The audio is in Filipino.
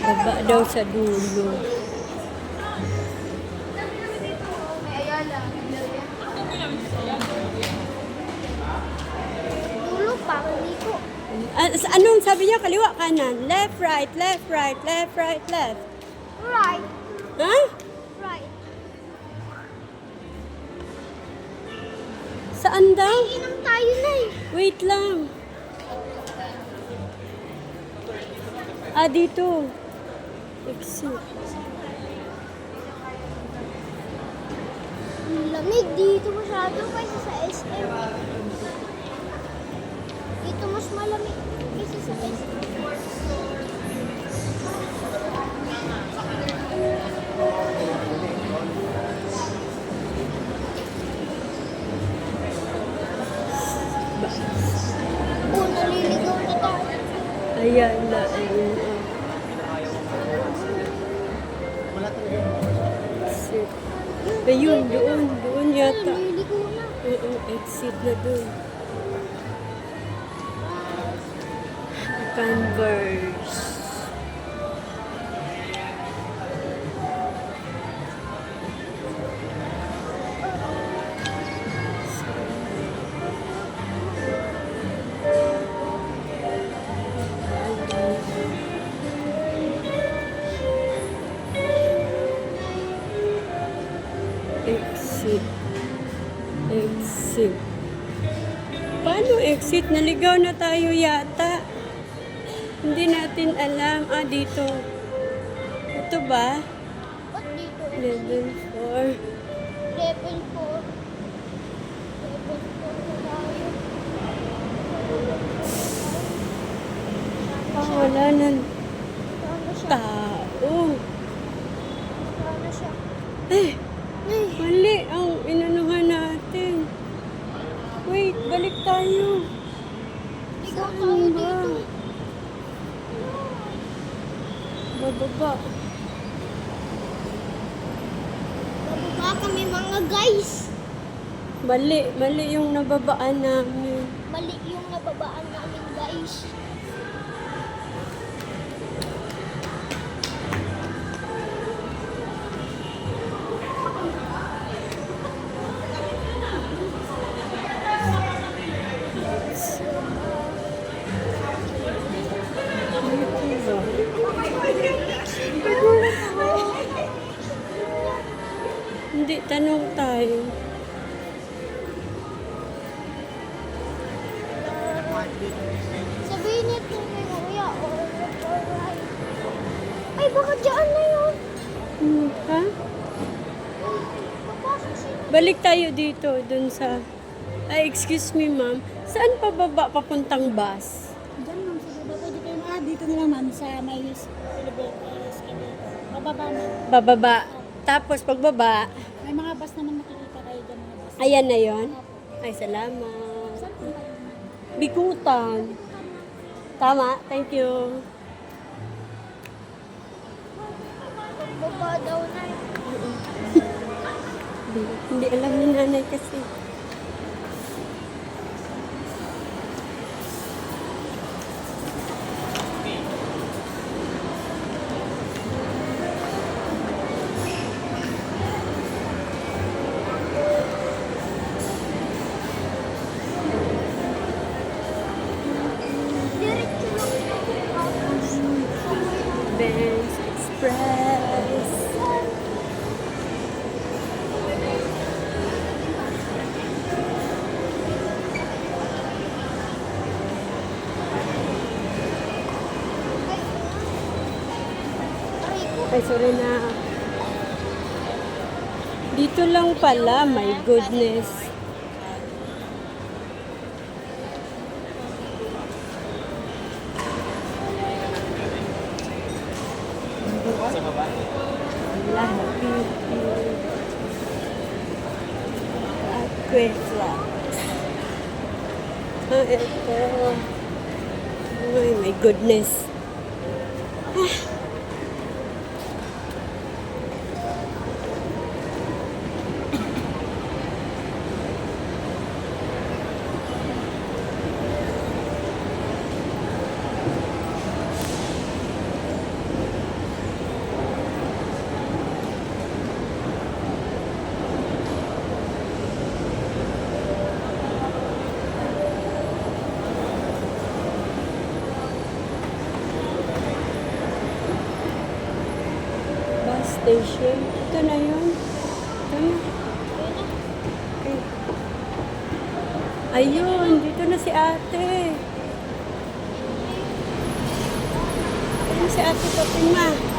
Baba daw sa dulo. Dulo pa, dito. Anong sabi niya? Kaliwa, kanan. Left, right, left, right, left, right, left. Right. Ha? Right. Saan daw? Inom tayo na eh. Wait lang. Dito. Exit. Ang lamig dito masyado kaysa sa SM. Dito mas malamig kaysa sa SM. Oh, naliligaw na tayo. Ayan na. Ayun. Exit. Ayun, doon. Doon yata. Naliligaw na. Oo, exit na doon. Converse. Exit. Exit. Paano exit? Naligaw na tayo yata. Hindi natin alam. Dito. Ito ba? Ba't dito? Level 4. Level 4. Level 4 na tayo. Wala na Saan na siya? tao. Saan na siya? Eh, Ay, mali ang inanuhan natin. Wait, balik tayo. ligaw Saan tayo ba? dito. Bababa. Bababa kami mga guys. Mali yung nababaan namin. Mali yung nababaan namin guys. Hindi, tanong tayo. Sabihin nito kay Kuya, alright. Ay, baka dyan na yun. Ha? Papasok sila. Balik tayo dito, dun sa... excuse me, ma'am. Saan pa baba papuntang bus? Diyan ma'am, sa baba. Pwede kayo dito na lang ma'am, sa may elevator. Bababa na. Bababa. Tapos pagbaba, May mga bus naman makikita kayo dyan mga bus. ayan na yon. Ay, salamat. Saan po kayo? Bikutan. Tama, thank you. Pagbaba daw na. Hindi alam ni nanay kasi. Diretso lang tapos Benz Express. Ay, sorry na. Dito lang pala, my goodness. Wala, Aquaflux. Ito. Ay, my goodness. station. Ito na yun. Ito na. Okay. Ayun, dito na si ate. Ayun si ate, Fatima.